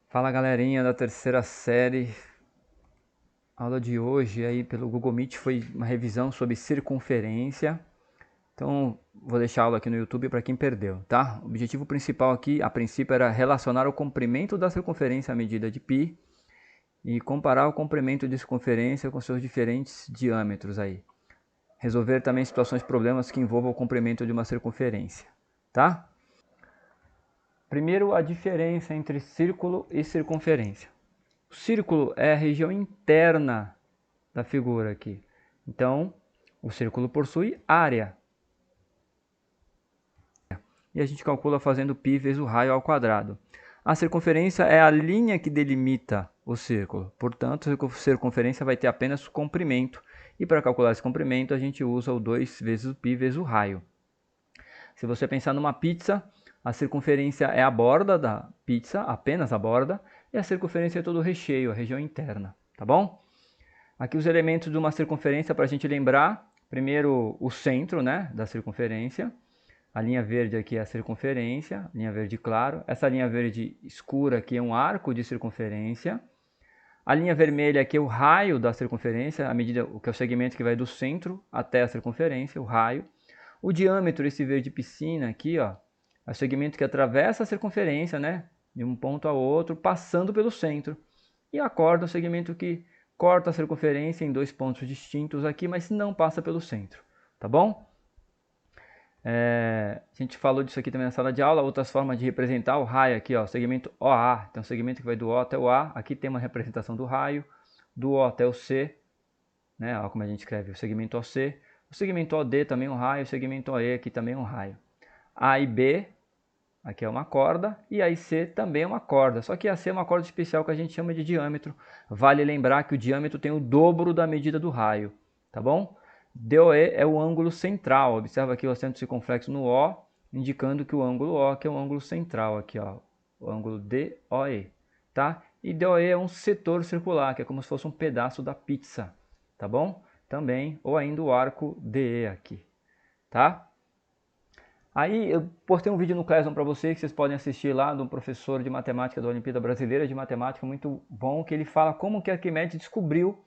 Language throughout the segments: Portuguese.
Fala galerinha da terceira série, a aula de hoje aí pelo Google Meet foi uma revisão sobre circunferência. Então vou deixar a aula aqui no YouTube para quem perdeu, tá? O objetivo principal aqui, a princípio, era relacionar o comprimento da circunferência à medida de π e comparar o comprimento de circunferência com seus diferentes diâmetros aí. Resolver também situações problemas que envolvam o comprimento de uma circunferência, tá? Primeiro, a diferença entre círculo e circunferência. O círculo é a região interna da figura aqui. Então, o círculo possui área. E a gente calcula fazendo π vezes o raio ao quadrado. A circunferência é a linha que delimita o círculo. Portanto, a circunferência vai ter apenas comprimento. E para calcular esse comprimento, a gente usa o 2 vezes o π vezes o raio. Se você pensar numa pizza, a circunferência é a borda da pizza, apenas a borda, e a circunferência é todo o recheio, a região interna, tá bom? Aqui os elementos de uma circunferência para a gente lembrar. Primeiro, o centro, né, da circunferência. A linha verde aqui é a circunferência, linha verde claro. Essa linha verde escura aqui é um arco de circunferência. A linha vermelha aqui é o raio da circunferência, a medida que é o segmento que vai do centro até a circunferência, o raio. O diâmetro, esse verde piscina aqui, ó, é o segmento que atravessa a circunferência, né, de um ponto ao outro, passando pelo centro. E a corda é o segmento que corta a circunferência em dois pontos distintos aqui, mas não passa pelo centro, tá bom? A gente falou disso aqui também na sala de aula, outras formas de representar o raio aqui, ó, o segmento OA, tem um segmento que vai do O até o A, aqui tem uma representação do raio, do O até o C, né, ó, como a gente escreve, o segmento OC, o segmento OD também é um raio, o segmento OE aqui também é um raio. A e B, aqui é uma corda, e a e C também é uma corda, só que a C é uma corda especial que a gente chama de diâmetro. Vale lembrar que o diâmetro tem o dobro da medida do raio, tá bom? DOE é o ângulo central, observa aqui o acento circunflexo no O, indicando que o ângulo O que é o ângulo central aqui, ó, o ângulo DOE, tá? E DOE é um setor circular, que é como se fosse um pedaço da pizza, tá bom? Também, ou ainda o arco DE aqui, tá? Aí eu postei um vídeo no Classroom para vocês que vocês podem assistir lá de um professor de matemática da Olimpíada Brasileira de Matemática muito bom, que ele fala como que Arquimedes descobriu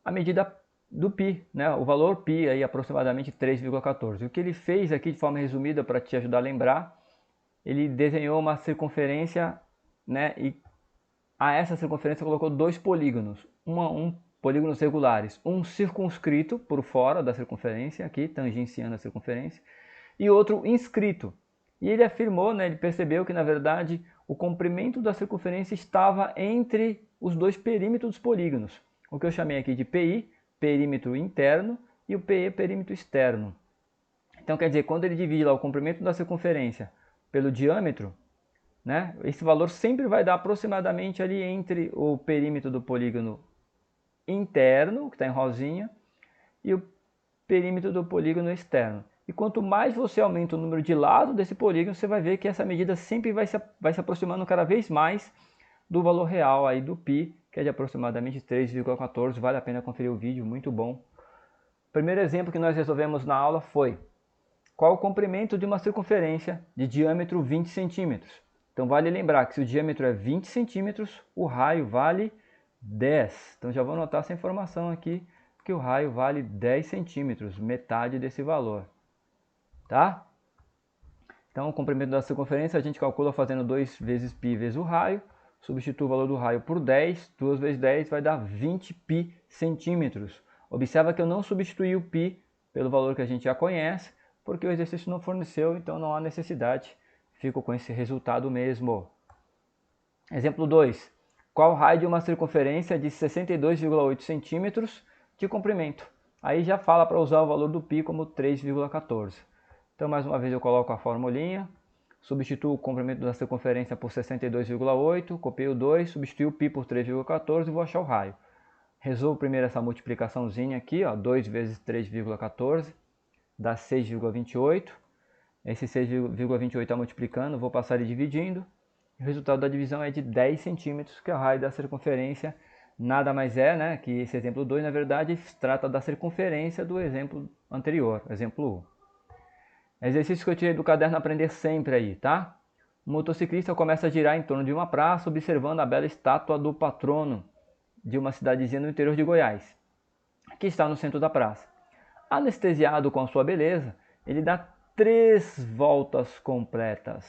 a medida do π, né? O valor π aí aproximadamente 3,14. O que ele fez aqui de forma resumida para te ajudar a lembrar, ele desenhou uma circunferência, né? E a essa circunferência colocou dois polígonos, polígonos regulares, um circunscrito por fora da circunferência, aqui tangenciando a circunferência, e outro inscrito. E ele afirmou, né, ele percebeu que na verdade o comprimento da circunferência estava entre os dois perímetros dos polígonos, o que eu chamei aqui de PI, perímetro interno, e o PE, perímetro externo. Então quer dizer, quando ele divide lá o comprimento da circunferência pelo diâmetro, né, esse valor sempre vai dar aproximadamente ali entre o perímetro do polígono interno, que está em rosinha, e o perímetro do polígono externo. E quanto mais você aumenta o número de lados desse polígono, você vai ver que essa medida sempre vai se aproximando cada vez mais do valor real aí do π, que é de aproximadamente 3,14. Vale a pena conferir o vídeo, muito bom. O primeiro exemplo que nós resolvemos na aula foi: qual o comprimento de uma circunferência de diâmetro 20 centímetros? Então vale lembrar que se o diâmetro é 20 centímetros, o raio vale 10. Então já vou anotar essa informação aqui, que o raio vale 10 centímetros, metade desse valor. Tá? Então o comprimento da circunferência a gente calcula fazendo 2 vezes π vezes o raio, substitui o valor do raio por 10, 2 vezes 10 vai dar 20 π centímetros. Observa que eu não substituí o π pelo valor que a gente já conhece, porque o exercício não forneceu, então não há necessidade, fico com esse resultado mesmo. Exemplo 2. Qual o raio de uma circunferência de 62,8 centímetros de comprimento? Aí já fala para usar o valor do π como 3,14. Então, mais uma vez eu coloco a formulinha, substituo o comprimento da circunferência por 62,8, copio o 2, substituo o π por 3,14 e vou achar o raio. Resolvo primeiro essa multiplicaçãozinha aqui, ó, 2 vezes 3,14 dá 6,28. Esse 6,28 está multiplicando, vou passar ele dividindo. O resultado da divisão é de 10 centímetros, que é o raio da circunferência. Nada mais é, né, que esse exemplo 2, na verdade, trata da circunferência do exemplo anterior, exemplo 1. Exercício que eu tirei do caderno Aprender Sempre aí, tá? O motociclista começa a girar em torno de uma praça, observando a bela estátua do patrono de uma cidadezinha no interior de Goiás, que está no centro da praça. Anestesiado com a sua beleza, ele dá 3 voltas completas.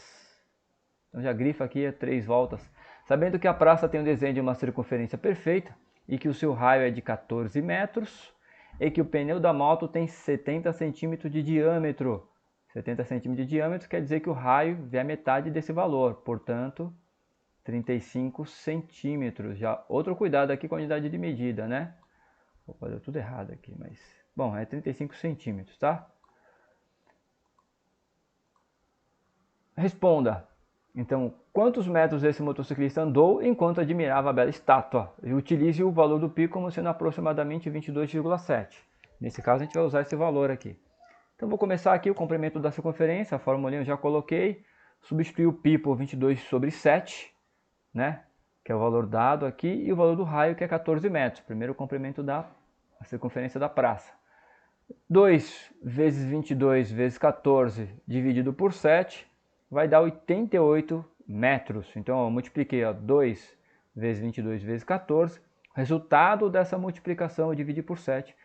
Então já grifa aqui 3 voltas. Sabendo que a praça tem um desenho de uma circunferência perfeita e que o seu raio é de 14 metros e que o pneu da moto tem 70 centímetros de diâmetro. 70 centímetros de diâmetro quer dizer que o raio vê a metade desse valor, portanto 35 centímetros. Já outro cuidado aqui com a unidade de medida, né? Opa, deu tudo errado aqui, mas... Bom, é 35 centímetros, tá? Responda. Então, quantos metros esse motociclista andou enquanto admirava a bela estátua? E utilize o valor do π como sendo aproximadamente 22,7. Nesse caso, a gente vai usar esse valor aqui. Então, vou começar aqui o comprimento da circunferência. A formulinha eu já coloquei. Substituir o π por 22/7, né? Que é o valor dado aqui. E o valor do raio, que é 14 metros. Primeiro o comprimento da circunferência da praça. 2 vezes 22 vezes 14 dividido por 7 vai dar 88 metros. Então, eu multipliquei 2 vezes 22 vezes 14. O resultado dessa multiplicação eu dividi por 7,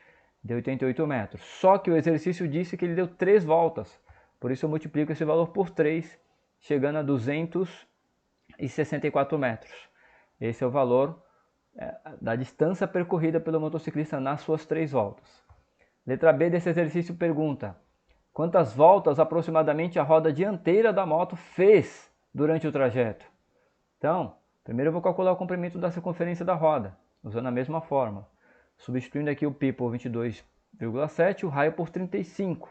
deu 88 metros. Só que o exercício disse que ele deu 3 voltas. Por isso eu multiplico esse valor por 3, chegando a 264 metros. Esse é o valor da distância percorrida pelo motociclista nas suas 3 voltas. Letra B desse exercício pergunta: quantas voltas aproximadamente a roda dianteira da moto fez durante o trajeto? Então, primeiro eu vou calcular o comprimento da circunferência da roda, usando a mesma fórmula. Substituindo aqui o π por 22,7, o raio por 35.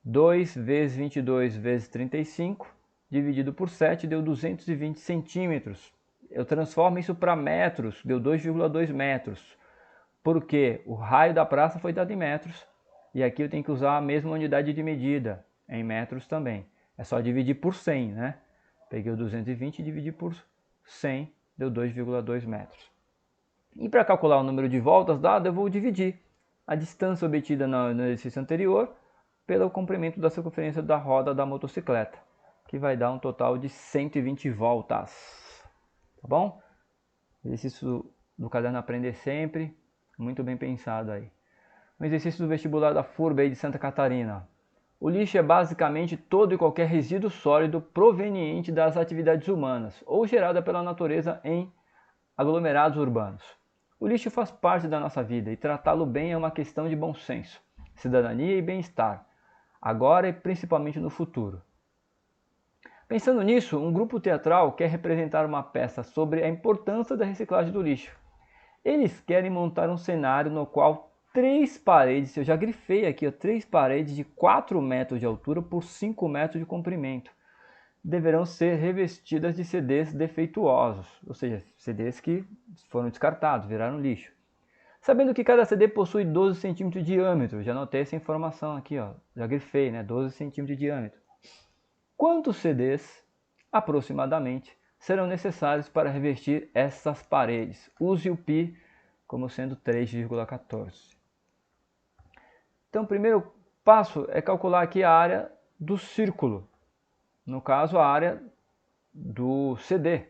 2 vezes 22 vezes 35, dividido por 7, deu 220 centímetros. Eu transformo isso para metros, deu 2,2 metros. Porque o raio da praça foi dado em metros, e aqui eu tenho que usar a mesma unidade de medida, em metros também. É só dividir por 100, né? Peguei o 220 e dividi por 100, deu 2,2 metros. E para calcular o número de voltas dado, eu vou dividir a distância obtida no exercício anterior pelo comprimento da circunferência da roda da motocicleta, que vai dar um total de 120 voltas. Tá bom? Exercício do caderno Aprender Sempre. Muito bem pensado aí. Um exercício do vestibular da FURB aí de Santa Catarina. O lixo é basicamente todo e qualquer resíduo sólido proveniente das atividades humanas ou gerada pela natureza em aglomerados urbanos. O lixo faz parte da nossa vida e tratá-lo bem é uma questão de bom senso, cidadania e bem-estar, agora e principalmente no futuro. Pensando nisso, um grupo teatral quer representar uma peça sobre a importância da reciclagem do lixo. Eles querem montar um cenário no qual 3 paredes, eu já grifei aqui, 3 paredes de 4 metros de altura por 5 metros de comprimento, deverão ser revestidas de CDs defeituosos, ou seja, CDs que foram descartados, viraram lixo. Sabendo que cada CD possui 12 centímetros de diâmetro, já anotei essa informação aqui, já grifei, né, 12 centímetros de diâmetro. Quantos CDs, aproximadamente, serão necessários para revestir essas paredes? Use o π como sendo 3,14. Então, o primeiro passo é calcular aqui a área do círculo. No caso, a área do CD,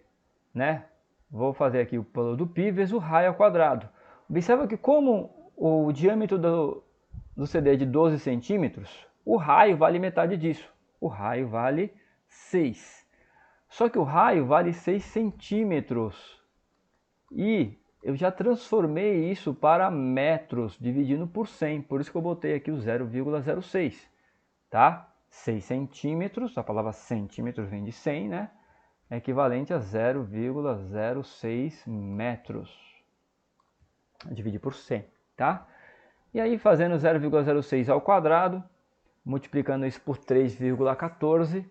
né? Vou fazer aqui o valor do π vezes o raio ao quadrado. Observa que como o diâmetro do CD é de 12 centímetros, o raio vale metade disso. O raio vale 6. Só que o raio vale 6 centímetros. E eu já transformei isso para metros, dividindo por 100. Por isso que eu botei aqui o 0,06. Tá? 6 centímetros, a palavra centímetros vem de 100, né? É equivalente a 0,06 metros. Dividir por 100, tá? E aí, fazendo 0,06 ao quadrado, multiplicando isso por 3,14,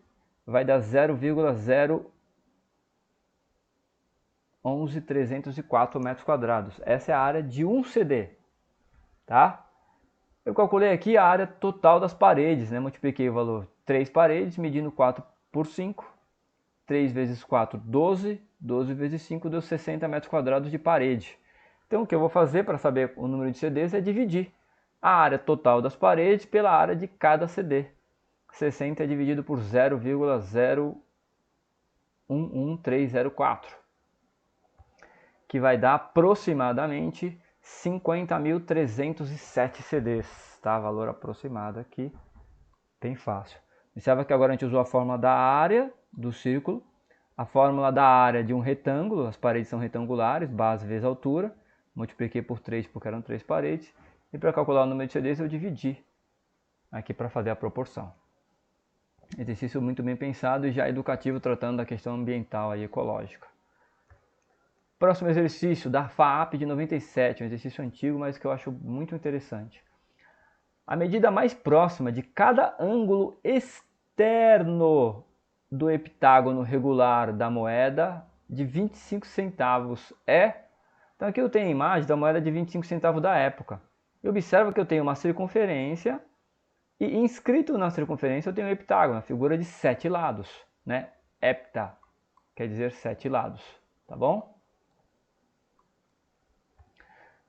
vai dar 0,011304 metros quadrados. Essa é a área de um CD, tá? Eu calculei aqui a área total das paredes, né? Multipliquei o valor 3 paredes, medindo 4 por 5. 3 vezes 4, 12. 12 vezes 5 deu 60 metros quadrados de parede. Então, o que eu vou fazer para saber o número de CDs é dividir a área total das paredes pela área de cada CD. 60 é dividido por 0,01 11304, que vai dar aproximadamente 50.307 CDs, tá? Valor aproximado aqui, bem fácil. Observa que agora a gente usou a fórmula da área do círculo, a fórmula da área de um retângulo, as paredes são retangulares, base vezes altura, multipliquei por 3 porque eram 3 paredes, e para calcular o número de CDs eu dividi aqui para fazer a proporção. Exercício muito bem pensado e já educativo, tratando da questão ambiental e ecológica. Próximo exercício da FAAP de 97, um exercício antigo, mas que eu acho muito interessante. A medida mais próxima de cada ângulo externo do heptágono regular da moeda de 25 centavos é... Então aqui eu tenho a imagem da moeda de 25 centavos da época. E observa que eu tenho uma circunferência e inscrito na circunferência eu tenho um heptágono, a figura de 7 lados, né? Hepta quer dizer 7 lados, tá bom?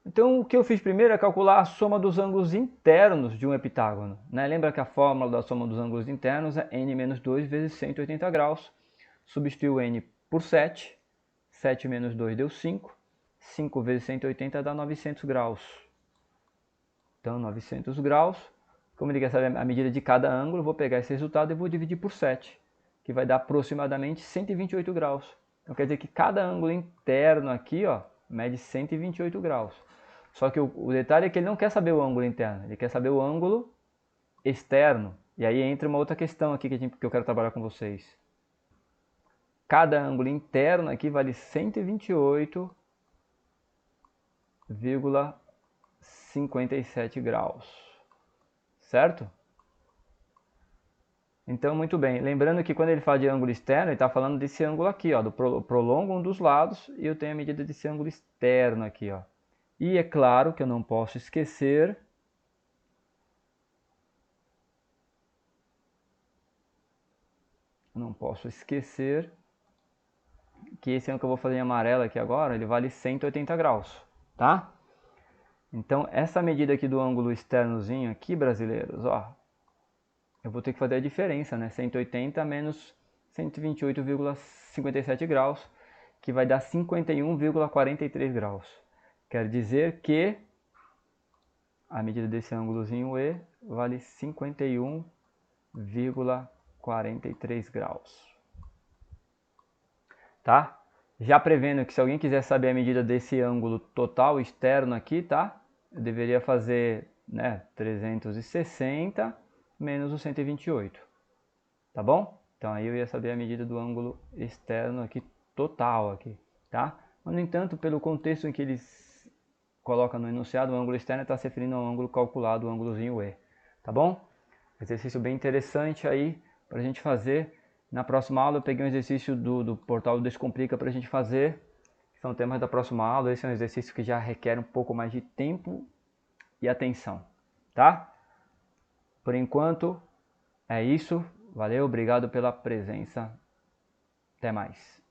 Então o que eu fiz primeiro é calcular a soma dos ângulos internos de um heptágono, né? Lembra que a fórmula da soma dos ângulos internos é n menos 2 vezes 180 graus. Substituiu n por 7, 7 menos 2 deu 5, 5 vezes 180 dá 900 graus. Então 900 graus, como ele quer saber a medida de cada ângulo, eu vou pegar esse resultado e vou dividir por 7, que vai dar aproximadamente 128 graus. Então quer dizer que cada ângulo interno aqui, ó, mede 128 graus. Só que o detalhe é que ele não quer saber o ângulo interno, ele quer saber o ângulo externo. E aí entra uma outra questão aqui que eu quero trabalhar com vocês. Cada ângulo interno aqui vale 128,57 graus. Certo? Então, muito bem. Lembrando que quando ele fala de ângulo externo, ele está falando desse ângulo aqui, ó, do prolongo um dos lados, e eu tenho a medida desse ângulo externo aqui, ó. E é claro que eu não posso esquecer que esse ângulo que eu vou fazer em amarelo aqui agora, ele vale 180 graus, tá? Então, essa medida aqui do ângulo externozinho aqui, brasileiros, ó, eu vou ter que fazer a diferença, né? 180 menos 128,57 graus, que vai dar 51,43 graus. Quer dizer que a medida desse ângulozinho E vale 51,43 graus. Tá? Já prevendo que se alguém quiser saber a medida desse ângulo total externo aqui, tá? Eu deveria fazer, né, 360 menos o 128. Tá bom? Então aí eu ia saber a medida do ângulo externo aqui, total aqui, tá? Mas, no entanto, pelo contexto em que eles colocam no enunciado, o ângulo externo está se referindo ao ângulo calculado, o ângulozinho E, tá bom? Exercício bem interessante aí para a gente fazer. Na próxima aula eu peguei um exercício do portal Descomplica para a gente fazer. São temas da próxima aula. Esse é um exercício que já requer um pouco mais de tempo e atenção, tá? Por enquanto é isso. Valeu, obrigado pela presença. Até mais.